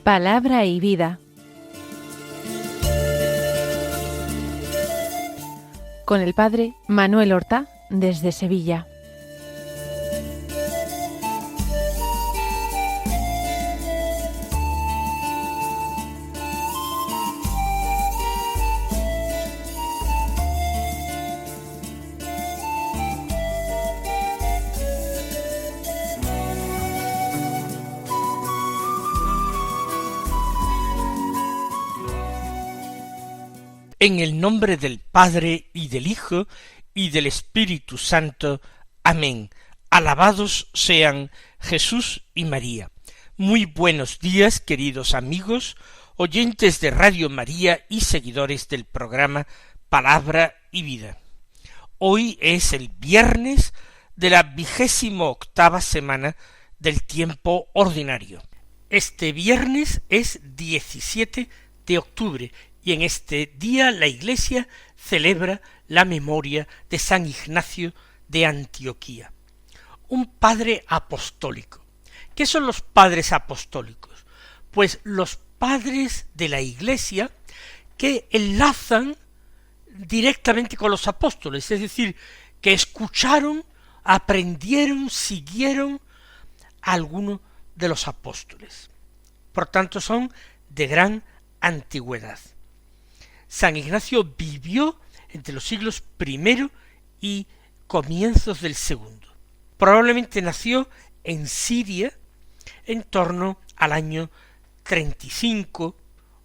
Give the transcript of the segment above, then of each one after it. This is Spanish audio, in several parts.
Palabra y vida. Con el padre Manuel Horta, desde Sevilla. En el nombre del Padre, y del Hijo, y del Espíritu Santo. Amén. Alabados sean Jesús y María. Muy buenos días, queridos amigos, oyentes de Radio María y seguidores del programa Palabra y Vida. Hoy es el viernes de la 28ª semana del tiempo ordinario. Este viernes es 17 de octubre, y en este día la Iglesia celebra la memoria de San Ignacio de Antioquía, un padre apostólico. ¿Qué son los padres apostólicos? Pues los padres de la Iglesia que enlazan directamente con los apóstoles, es decir, que escucharon, aprendieron, siguieron a alguno de los apóstoles. Por tanto, son de gran antigüedad. San Ignacio vivió entre los siglos I y comienzos del segundo. Probablemente nació en Siria en torno al año 35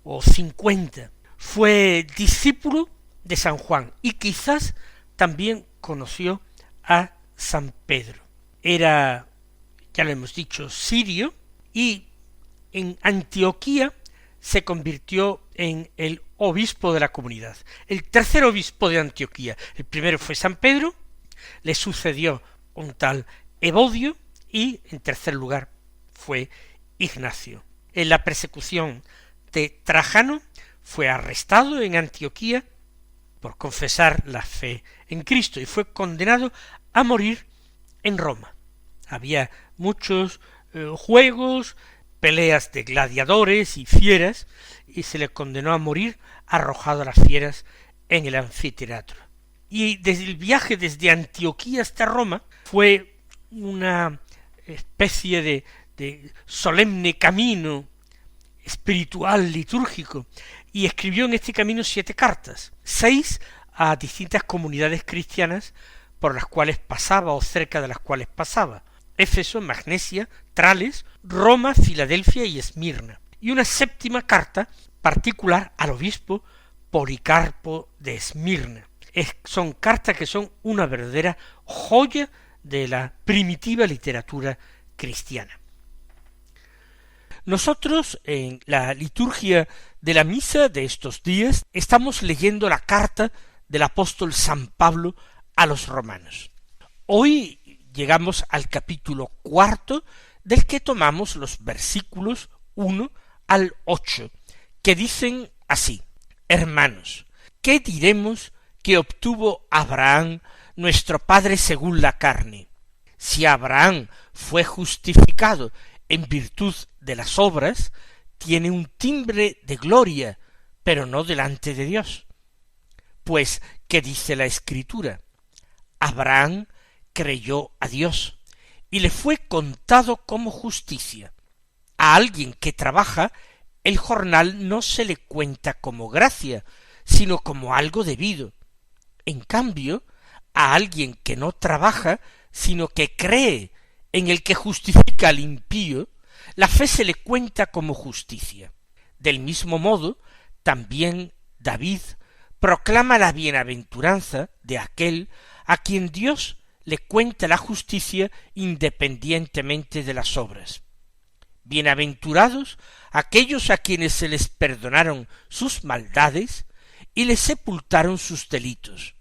o 50. Fue discípulo de San Juan y quizás también conoció a San Pedro. Era, ya lo hemos dicho, sirio, y en Antioquía se convirtió en el obispo de la comunidad, el tercer obispo de Antioquía. El primero fue San Pedro, le sucedió un tal Evodio, y en tercer lugar fue Ignacio. En la persecución de Trajano fue arrestado en Antioquía por confesar la fe en Cristo y fue condenado a morir en Roma. Había muchos juegos, peleas de gladiadores y fieras, y se le condenó a morir arrojado a las fieras en el anfiteatro. Y desde el viaje desde Antioquía hasta Roma fue una especie de solemne camino espiritual, litúrgico, y escribió en este camino 7 cartas, 6 a distintas comunidades cristianas por las cuales pasaba o cerca de las cuales pasaba: Éfeso, Magnesia, Trales, Roma, Filadelfia y Esmirna, y una 7ª carta particular al obispo Policarpo de Esmirna. Son cartas que son una verdadera joya de la primitiva literatura cristiana. Nosotros, en la liturgia de la misa de estos días, estamos leyendo la carta del apóstol San Pablo a los romanos. Hoy llegamos al capítulo 4, del que tomamos los versículos 1 al 8, que dicen así: Hermanos, ¿qué diremos que obtuvo Abraham, nuestro padre según la carne? Si Abraham fue justificado en virtud de las obras, tiene un timbre de gloria, pero no delante de Dios. Pues, ¿qué dice la Escritura? Abraham creyó a Dios, y le fue contado como justicia. A alguien que trabaja, el jornal no se le cuenta como gracia, sino como algo debido. En cambio, a alguien que no trabaja, sino que cree en el que justifica al impío, la fe se le cuenta como justicia. Del mismo modo, también David proclama la bienaventuranza de aquel a quien Dios le cuenta la justicia independientemente de las obras. Bienaventurados aquellos a quienes se les perdonaron sus maldades y les sepultaron sus delitos.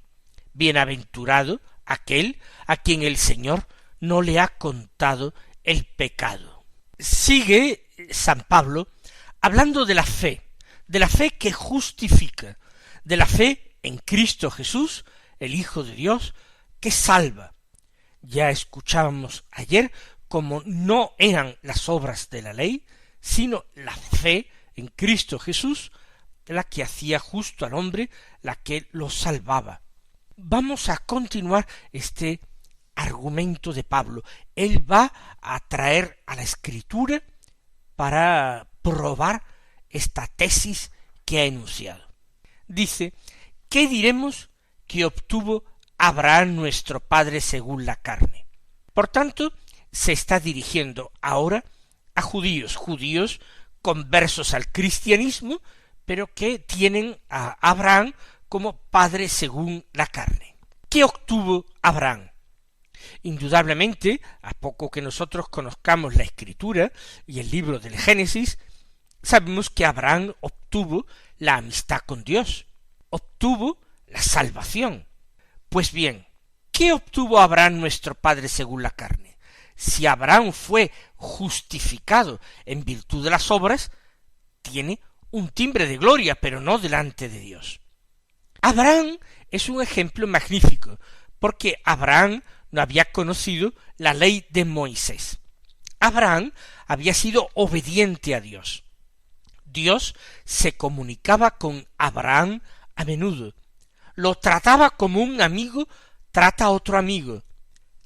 Bienaventurado aquel a quien el Señor no le ha contado el pecado. Sigue San Pablo hablando de la fe que justifica, de la fe en Cristo Jesús, el Hijo de Dios, que salva. Ya escuchábamos ayer cómo no eran las obras de la ley, sino la fe en Cristo Jesús, la que hacía justo al hombre, la que lo salvaba. Vamos a continuar este argumento de Pablo. Él va a traer a la Escritura para probar esta tesis que ha enunciado. Dice, ¿qué diremos que obtuvo Abraham nuestro padre según la carne? Por tanto, se está dirigiendo ahora a judíos conversos al cristianismo, pero que tienen a Abraham como padre según la carne. ¿Qué obtuvo Abraham? Indudablemente, a poco que nosotros conozcamos la Escritura y el libro del Génesis, sabemos que Abraham obtuvo la amistad con Dios, obtuvo la salvación. Pues bien, ¿qué obtuvo Abraham nuestro padre según la carne? Si Abraham fue justificado en virtud de las obras, tiene un timbre de gloria, pero no delante de Dios. Abraham es un ejemplo magnífico, porque Abraham no había conocido la ley de Moisés. Abraham había sido obediente a Dios. Dios se comunicaba con Abraham a menudo. Lo trataba como un amigo trata a otro amigo.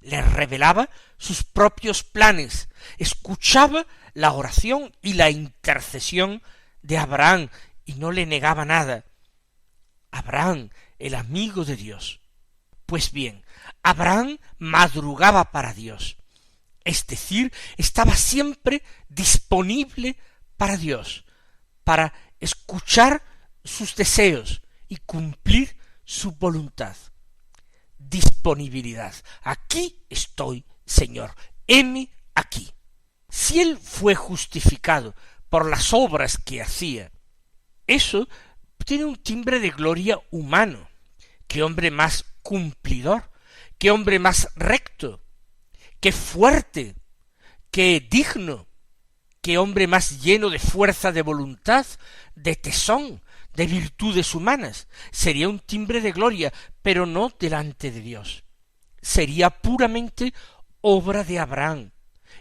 Le revelaba sus propios planes. Escuchaba la oración y la intercesión de Abraham y no le negaba nada. Abraham, el amigo de Dios. Pues bien, Abraham madrugaba para Dios. Es decir, estaba siempre disponible para Dios, para escuchar sus deseos y cumplir su voluntad. Disponibilidad. Aquí estoy, Señor. Heme aquí. Si él fue justificado por las obras que hacía, eso tiene un timbre de gloria humano. Qué hombre más cumplidor, qué hombre más recto, qué fuerte, qué digno, qué hombre más lleno de fuerza de voluntad, de tesón, de virtudes humanas. Sería un timbre de gloria, pero no delante de Dios. Sería puramente obra de Abraham.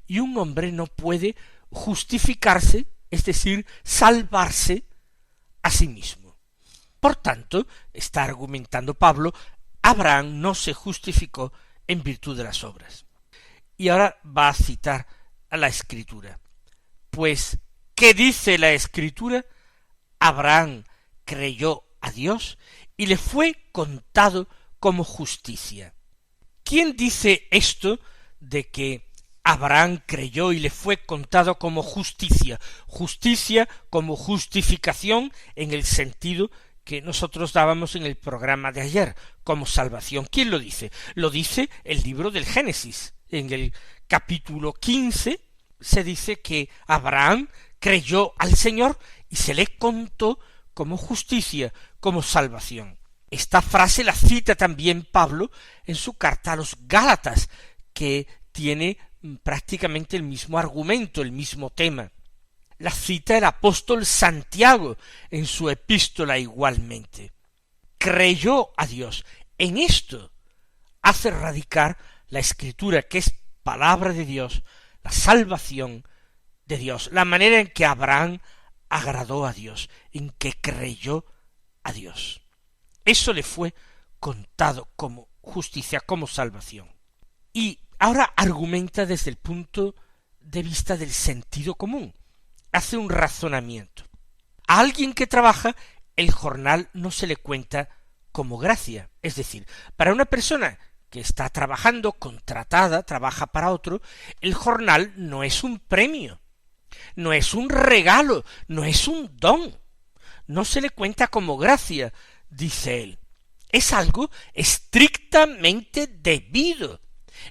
Y un hombre no puede justificarse, es decir, salvarse a sí mismo. Por tanto, está argumentando Pablo, Abraham no se justificó en virtud de las obras. Y ahora va a citar a la Escritura. Pues, ¿qué dice la Escritura? Abraham creyó a Dios y le fue contado como justicia. ¿Quién dice esto de que Abraham creyó y le fue contado como justicia? Justicia como justificación en el sentido que nosotros dábamos en el programa de ayer, como salvación. ¿Quién lo dice? Lo dice el libro del Génesis. En el capítulo 15 se dice que Abraham creyó al Señor y se le contó como justicia, como salvación. Esta frase la cita también Pablo en su carta a los Gálatas, que tiene prácticamente el mismo argumento, el mismo tema. La cita el apóstol Santiago en su epístola igualmente. Creyó a Dios. En esto hace radicar la Escritura, que es palabra de Dios, la salvación de Dios, la manera en que Abraham agradó a Dios, en que creyó a Dios. Eso le fue contado como justicia, como salvación. Y ahora argumenta desde el punto de vista del sentido común. Hace un razonamiento. A alguien que trabaja, el jornal no se le cuenta como gracia. Es decir, para una persona que está trabajando, contratada, trabaja para otro, el jornal no es un premio, no es un regalo, no es un don. No se le cuenta como gracia, dice él. Es algo estrictamente debido.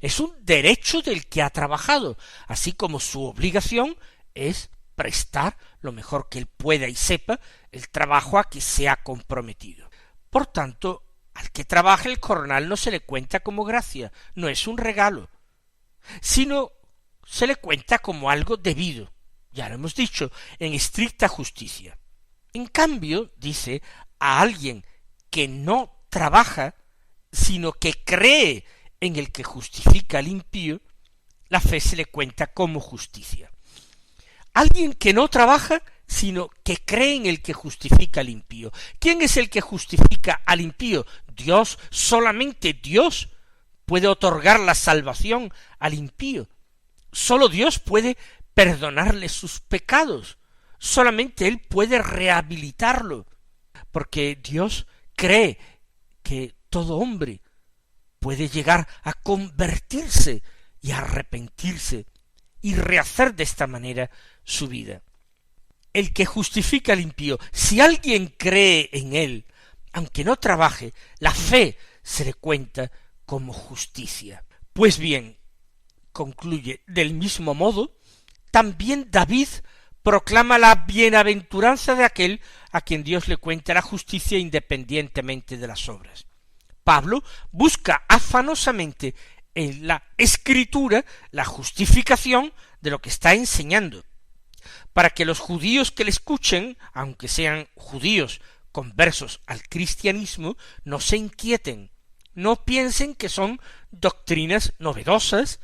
Es un derecho del que ha trabajado, así como su obligación es prestar lo mejor que él pueda y sepa el trabajo a que se ha comprometido. Por tanto, al que trabaja el jornal no se le cuenta como gracia, no es un regalo, sino se le cuenta como algo debido, ya lo hemos dicho, en estricta justicia. En cambio, dice, a alguien que no trabaja, sino que cree en el que justifica al impío, la fe se le cuenta como justicia. Alguien que no trabaja, sino que cree en el que justifica al impío. ¿Quién es el que justifica al impío? Dios, solamente Dios puede otorgar la salvación al impío. Solo Dios puede perdonarle sus pecados. Solamente Él puede rehabilitarlo. Porque Dios cree que todo hombre puede llegar a convertirse y a arrepentirse y rehacer de esta manera su vida. El que justifica al impío, si alguien cree en él, aunque no trabaje, la fe se le cuenta como justicia. Pues bien, concluye, del mismo modo, también David proclama la bienaventuranza de aquel a quien Dios le cuenta la justicia independientemente de las obras. Pablo busca afanosamente en la Escritura la justificación de lo que está enseñando, para que los judíos que le escuchen, aunque sean judíos conversos al cristianismo, no se inquieten, no piensen que son doctrinas novedosas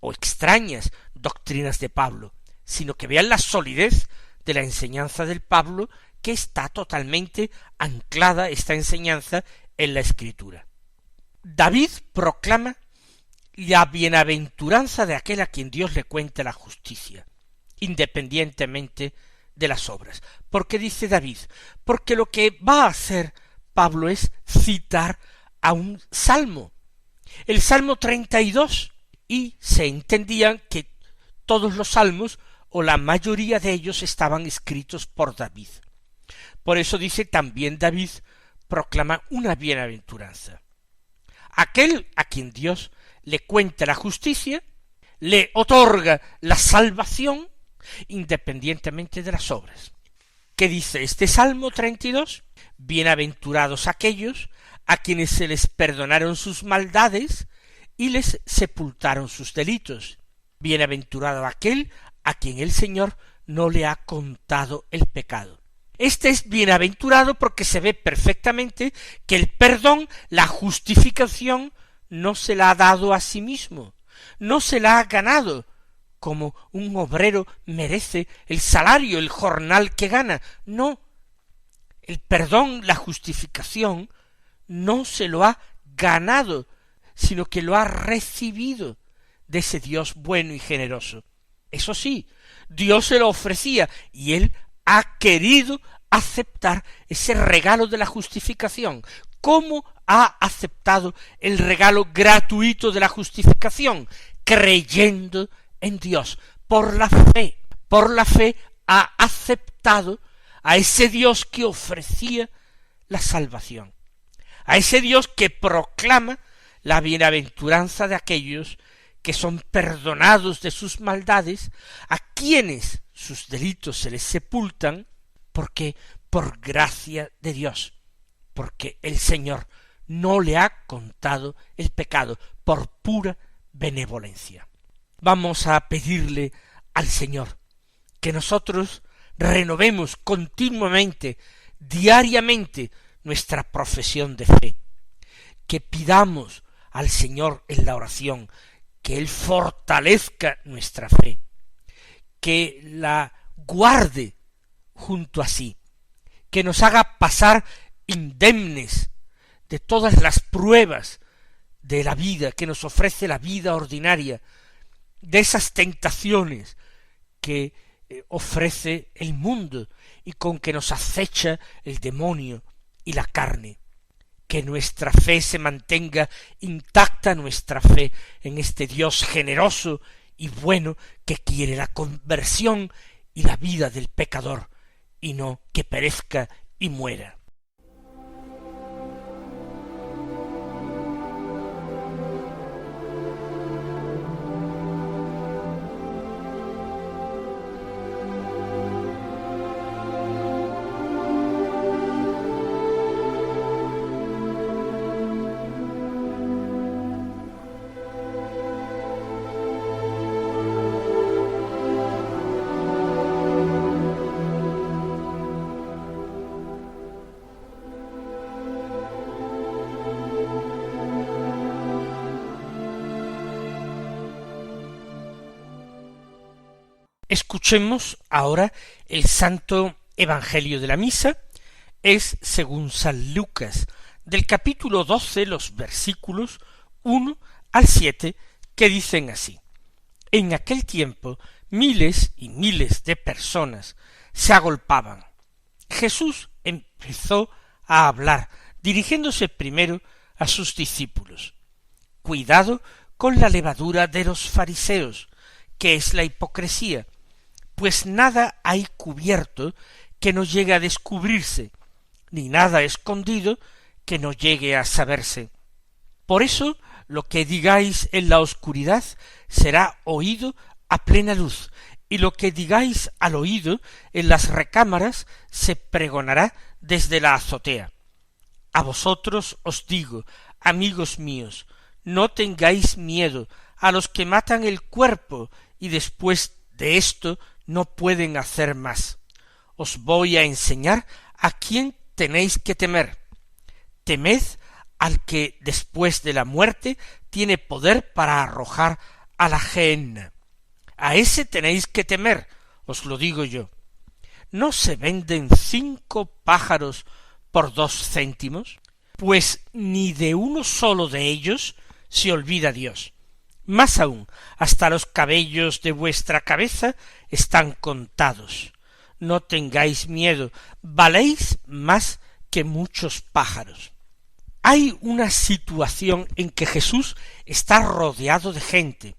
o extrañas doctrinas de Pablo, sino que vean la solidez de la enseñanza del Pablo, que está totalmente anclada esta enseñanza en la Escritura. David proclama la bienaventuranza de aquel a quien Dios le cuenta la justicia, independientemente de las obras. ¿Por qué dice David? Porque lo que va a hacer Pablo es citar a un salmo, el Salmo 32, y se entendían que todos los salmos, o la mayoría de ellos, estaban escritos por David. Por eso dice también David proclama una bienaventuranza. Aquel a quien Dios le cuenta la justicia, le otorga la salvación independientemente de las obras. ¿Qué dice este Salmo 32? Bienaventurados aquellos a quienes se les perdonaron sus maldades y les sepultaron sus delitos. Bienaventurado aquel a quien el Señor no le ha contado el pecado. Este es bienaventurado porque se ve perfectamente que el perdón, la justificación, no se la ha dado a sí mismo, no se la ha ganado, como un obrero merece el salario, el jornal que gana. No, el perdón, la justificación, no se lo ha ganado, sino que lo ha recibido de ese Dios bueno y generoso. Eso sí, Dios se lo ofrecía y él ha querido aceptar ese regalo de la justificación. ¿Cómo ha aceptado el regalo gratuito de la justificación? Creyendo en Dios, por la fe. Por la fe ha aceptado a ese Dios que ofrecía la salvación, a ese Dios que proclama la bienaventuranza de aquellos que son perdonados de sus maldades, a quienes sus delitos se les sepultan, porque por gracia de Dios, porque el Señor no le ha contado el pecado, por pura benevolencia. Vamos a pedirle al Señor que nosotros renovemos continuamente, diariamente, nuestra profesión de fe, que pidamos al Señor en la oración que Él fortalezca nuestra fe, que la guarde junto a sí, que nos haga pasar indemnes de todas las pruebas de la vida que nos ofrece la vida ordinaria, de esas tentaciones que ofrece el mundo y con que nos acecha el demonio y la carne. Que nuestra fe se mantenga intacta, nuestra fe en este Dios generoso y bueno que quiere la conversión y la vida del pecador, y no que perezca y muera. Escuchemos ahora el Santo Evangelio de la Misa. Es según San Lucas, del capítulo 12, los versículos 1 al 7, que dicen así: En aquel tiempo miles y miles de personas se agolpaban. Jesús empezó a hablar, dirigiéndose primero a sus discípulos. Cuidado con la levadura de los fariseos, que es la hipocresía, pues nada hay cubierto que no llegue a descubrirse, ni nada escondido que no llegue a saberse. Por eso lo que digáis en la oscuridad será oído a plena luz, y lo que digáis al oído en las recámaras se pregonará desde la azotea. A vosotros os digo, amigos míos, no tengáis miedo a los que matan el cuerpo y después de esto no pueden hacer más. Os voy a enseñar a quién tenéis que temer. Temed al que después de la muerte tiene poder para arrojar a la gehenna. A ese tenéis que temer, os lo digo yo. ¿No se venden 5 pájaros por 2 céntimos? Pues ni de uno solo de ellos se olvida Dios. Más aún, hasta los cabellos de vuestra cabeza están contados. No tengáis miedo, valéis más que muchos pájaros. Hay una situación en que Jesús está rodeado de gente.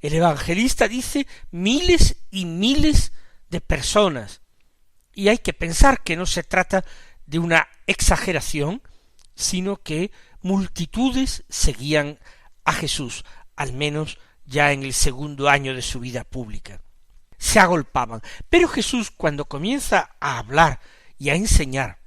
El evangelista dice miles y miles de personas, y hay que pensar que no se trata de una exageración, sino que multitudes seguían a Jesús, al menos ya en el 2.º año de su vida pública. Se agolpaban, pero Jesús, cuando comienza a hablar y a enseñar,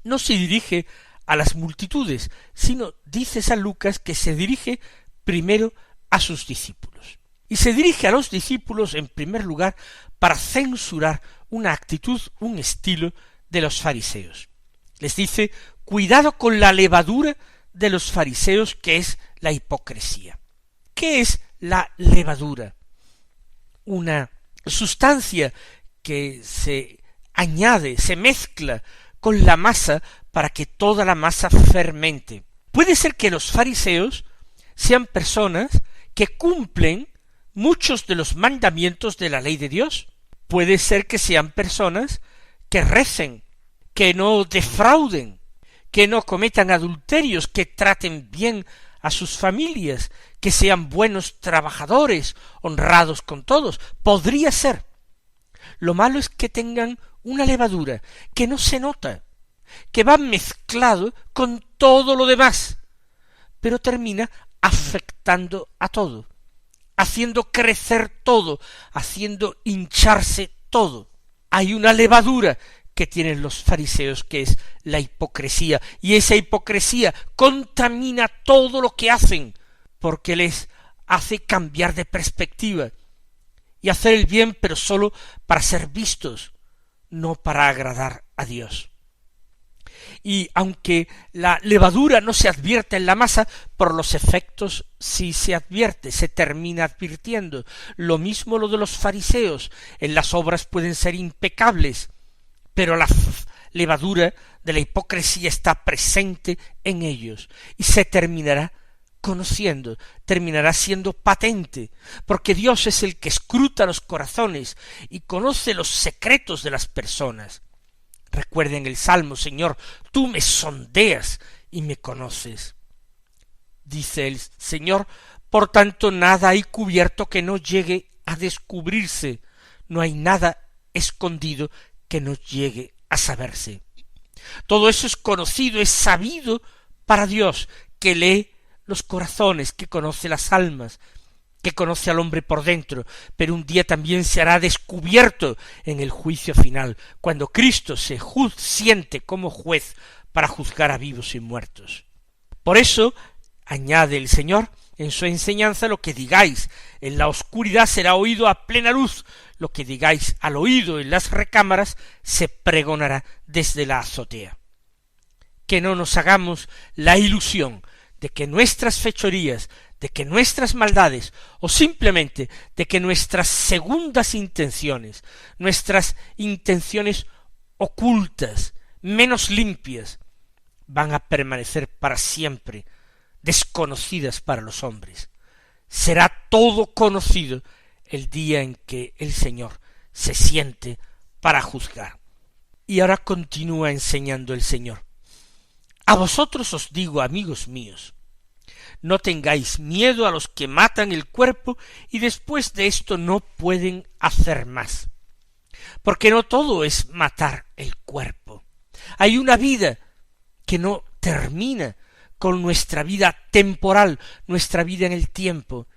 no se dirige a las multitudes, sino dice San Lucas que se dirige primero a sus discípulos. Y se dirige a los discípulos en primer lugar para censurar una actitud, un estilo de los fariseos. Les dice, cuidado con la levadura de los fariseos, que es la hipocresía. ¿Qué es la levadura? Una sustancia que se añade, se mezcla con la masa para que toda la masa fermente. Puede ser que los fariseos sean personas que cumplen muchos de los mandamientos de la ley de Dios. Puede ser que sean personas que recen, que no defrauden, que no cometan adulterios, que traten bien a sus familias, que sean buenos trabajadores, honrados con todos. Podría ser. Lo malo es que tengan una levadura que no se nota, que va mezclado con todo lo demás, pero termina afectando a todo, haciendo crecer todo, haciendo hincharse todo. Hay una levadura que tienen los fariseos, que es la hipocresía, y esa hipocresía contamina todo lo que hacen, porque les hace cambiar de perspectiva y hacer el bien, pero solo para ser vistos, no para agradar a Dios. Y aunque la levadura no se advierte en la masa, por los efectos sí se advierte, se termina advirtiendo. Lo mismo lo de los fariseos. En las obras pueden ser impecables, pero la levadura de la hipocresía está presente en ellos y se terminará conociendo, terminará siendo patente, porque Dios es el que escruta los corazones y conoce los secretos de las personas. Recuerden el Salmo, Señor, tú me sondeas y me conoces. Dice el Señor, por tanto nada hay cubierto que no llegue a descubrirse, no hay nada escondido que no llegue a saberse. Todo eso es conocido, es sabido para Dios, que lee los corazones, que conoce las almas, que conoce al hombre por dentro, pero un día también se hará descubierto en el juicio final, cuando Cristo se siente como juez para juzgar a vivos y muertos. Por eso, añade el Señor en su enseñanza, lo que digáis en la oscuridad será oído a plena luz, lo que digáis al oído en las recámaras se pregonará desde la azotea. Que no nos hagamos la ilusión de que nuestras fechorías, de que nuestras maldades, o simplemente de que nuestras segundas intenciones, nuestras intenciones ocultas, menos limpias, van a permanecer para siempre desconocidas para los hombres. Será todo conocido el día en que el Señor se siente para juzgar. Y ahora continúa enseñando el Señor. A vosotros os digo, amigos míos, no tengáis miedo a los que matan el cuerpo y después de esto no pueden hacer más. Porque no todo es matar el cuerpo. Hay una vida que no termina con nuestra vida temporal, nuestra vida en el tiempo,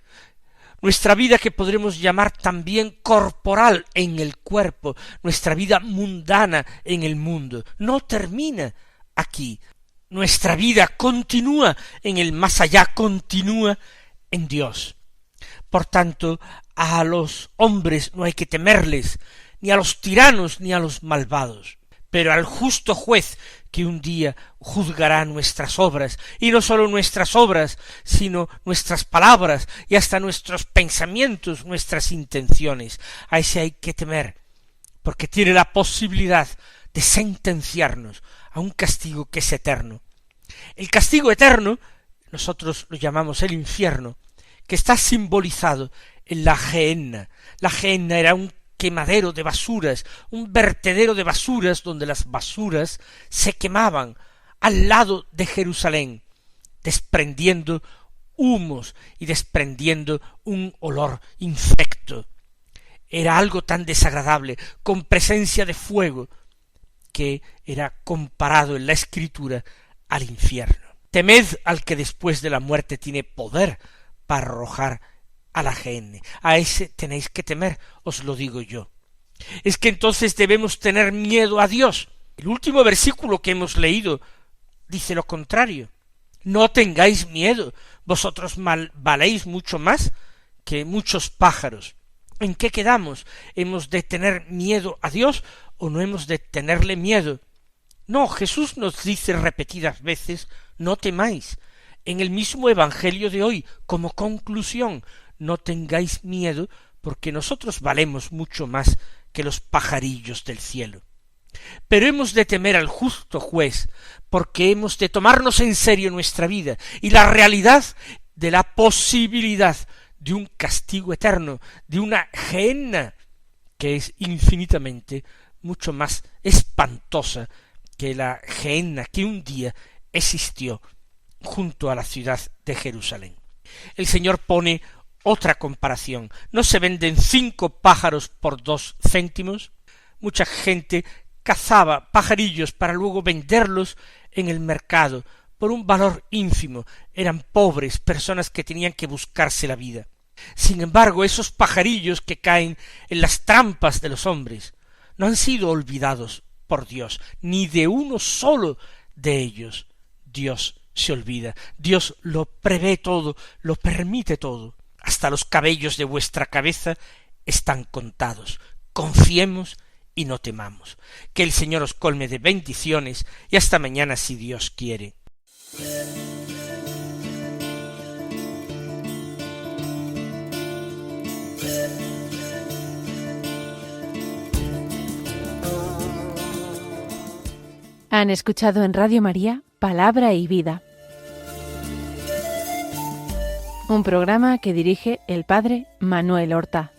nuestra vida que podremos llamar también corporal en el cuerpo, nuestra vida mundana en el mundo, no termina aquí. Nuestra vida continúa en el más allá, continúa en Dios. Por tanto, a los hombres no hay que temerles, ni a los tiranos ni a los malvados, pero al justo juez que un día juzgará nuestras obras, y no sólo nuestras obras, sino nuestras palabras y hasta nuestros pensamientos, nuestras intenciones. A ese hay que temer, porque tiene la posibilidad de sentenciarnos a un castigo que es eterno. El castigo eterno, nosotros lo llamamos el infierno, que está simbolizado en la Gehenna. La Gehenna era un quemadero de basuras, un vertedero de basuras donde las basuras se quemaban al lado de Jerusalén, desprendiendo humos y desprendiendo un olor infecto. Era algo tan desagradable, con presencia de fuego, que era comparado en la Escritura al infierno. Temed al que después de la muerte tiene poder para arrojar a la Gehenna. A ese tenéis que temer, os lo digo yo. Es que entonces debemos tener miedo a Dios. El último versículo que hemos leído dice lo contrario. No tengáis miedo, vosotros valéis mucho más que muchos pájaros. ¿En qué quedamos? ¿Hemos de tener miedo a Dios o no hemos de tenerle miedo? No, Jesús nos dice repetidas veces, no temáis. En el mismo Evangelio de hoy, como conclusión, no tengáis miedo, porque nosotros valemos mucho más que los pajarillos del cielo. Pero hemos de temer al justo juez, porque hemos de tomarnos en serio nuestra vida y la realidad de la posibilidad de un castigo eterno, de una Gehenna que es infinitamente mucho más espantosa que la Gehenna que un día existió junto a la ciudad de Jerusalén. El Señor pone otra comparación. ¿No se venden 5 pájaros por 2 céntimos? Mucha gente cazaba pajarillos para luego venderlos en el mercado por un valor ínfimo. Eran pobres, personas que tenían que buscarse la vida. Sin embargo, esos pajarillos que caen en las trampas de los hombres no han sido olvidados por Dios, ni de uno solo de ellos Dios se olvida. Dios lo prevé todo, lo permite todo. Hasta los cabellos de vuestra cabeza están contados. Confiemos y no temamos. Que el Señor os colme de bendiciones y hasta mañana si Dios quiere. Han escuchado en Radio María Palabra y Vida, un programa que dirige el Padre Manuel Horta.